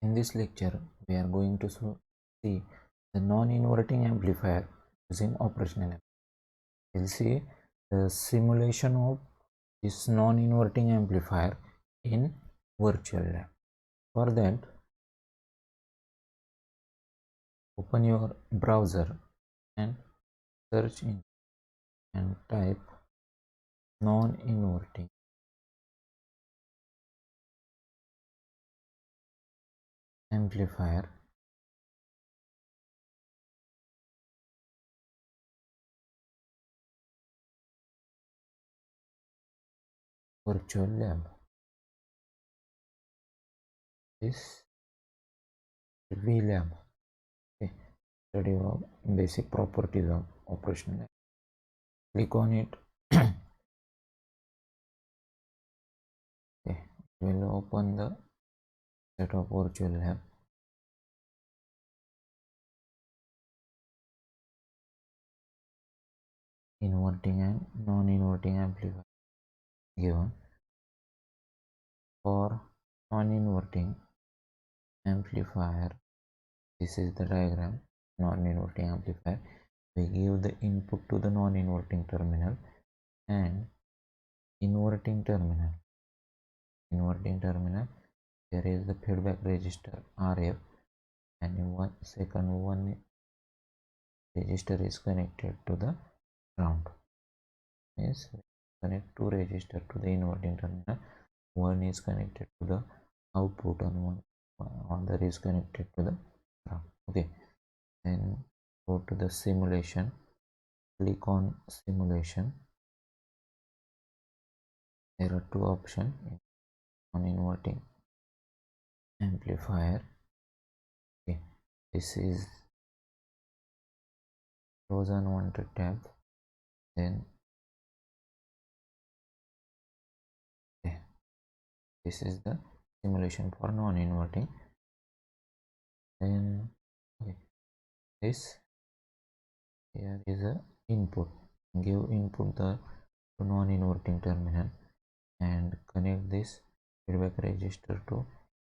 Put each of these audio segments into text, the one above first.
In this lecture, we are going to see the non-inverting amplifier using operational amplifier. We'll see the simulation of this non-inverting amplifier in virtual lab. For that, open your browser and search in and type non-inverting amplifier virtual lab. This VLab. Okay. Study of basic properties of operational lab. Click on it. Okay. Will open the set of virtual lab. Inverting and non-inverting amplifier given. For non-inverting amplifier, this is the diagram. Non-inverting amplifier, we give the input to the non-inverting terminal and inverting terminal. There is the feedback resistor RF, and in one resistor is connected to the ground. Means connect two resistor to the inverting terminal. One is connected to the output and one other is connected to the ground. Okay, then go to the simulation. Click on simulation. There are two options on inverting amplifier. Okay, this is close unwanted tab. Then okay, this is the simulation for non-inverting. Then okay, this here is a input. Give input the non-inverting terminal and connect this feedback resistor to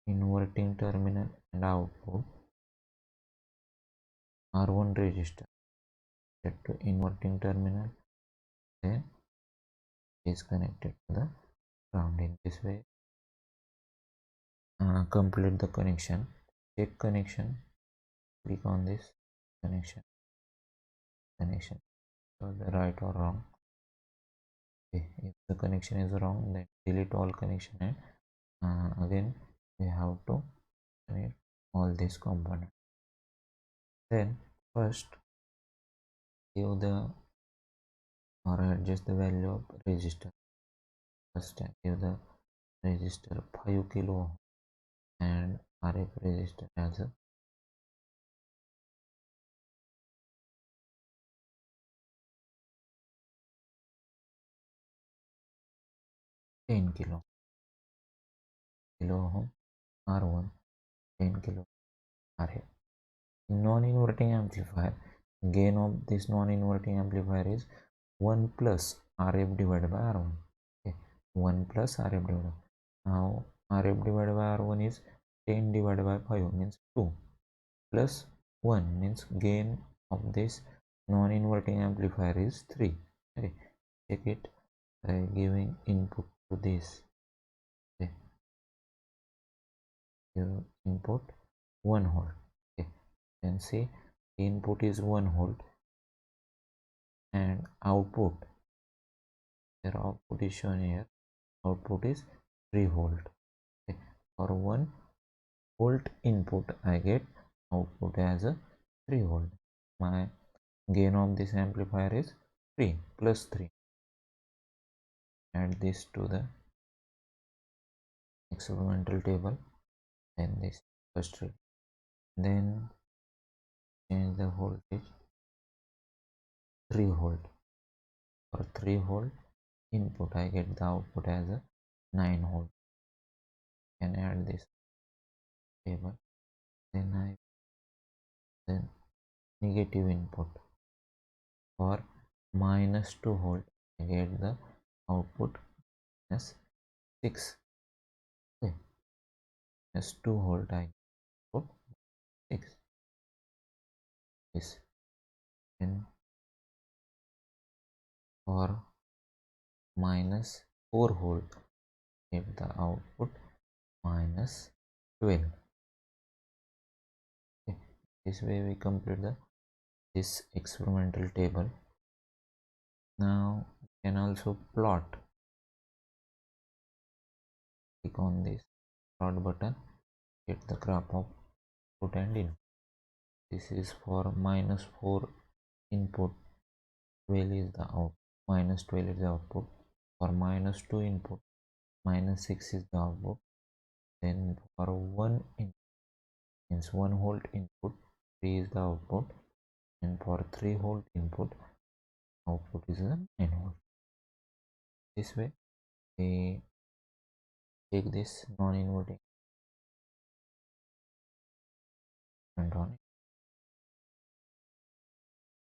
inverting terminal and output R1 resistor set to inverting terminal, then is connected to the ground. In this way, complete the connection. Check connection. Click on this connection. So the right or wrong. Okay, if the connection is wrong, then delete all connection and again we have to connect all these components. Then first give the or adjust the value of resistor. First give the resistor 5 kilo and RF resistor as a 10 kilo ohm R1 10 kilo RF. Non-inverting amplifier, gain of this non-inverting amplifier is 1 plus RF divided by R1. Okay, 1 plus RF divided. Now RF divided by R1 is 10 divided by 5 means 2 plus 1 means gain of this non-inverting amplifier is 3. Okay, check it by giving input to this. Okay, give input 1 volt. Okay, then see input is 1 volt and output, their output is shown here, output is 3 volt. Okay, for 1 volt input I get output as a 3 volt. My gain of this amplifier is 3 plus 3. Add this to the experimental table, then this first read, then change the voltage 3 volt. For 3 volt input I get the output as a 9 volt. Can add this table, then negative input. For minus 2 volt I get the output as 6. Okay, as 2 volt I 6 is 10 or minus 4 volt, if the output minus 12. Okay. This way we complete this experimental table. Now we can also plot. Click on this plot button, get the graph of output and input. This is for minus 4 input, 12 is the output, minus 12 is the output. For minus 2 input, minus 6 is the output. Then for 1 input, means 1 volt input, 3 is the output. And for 3 volt input, output is the 9 volt. This way we take this non-inverting and on it.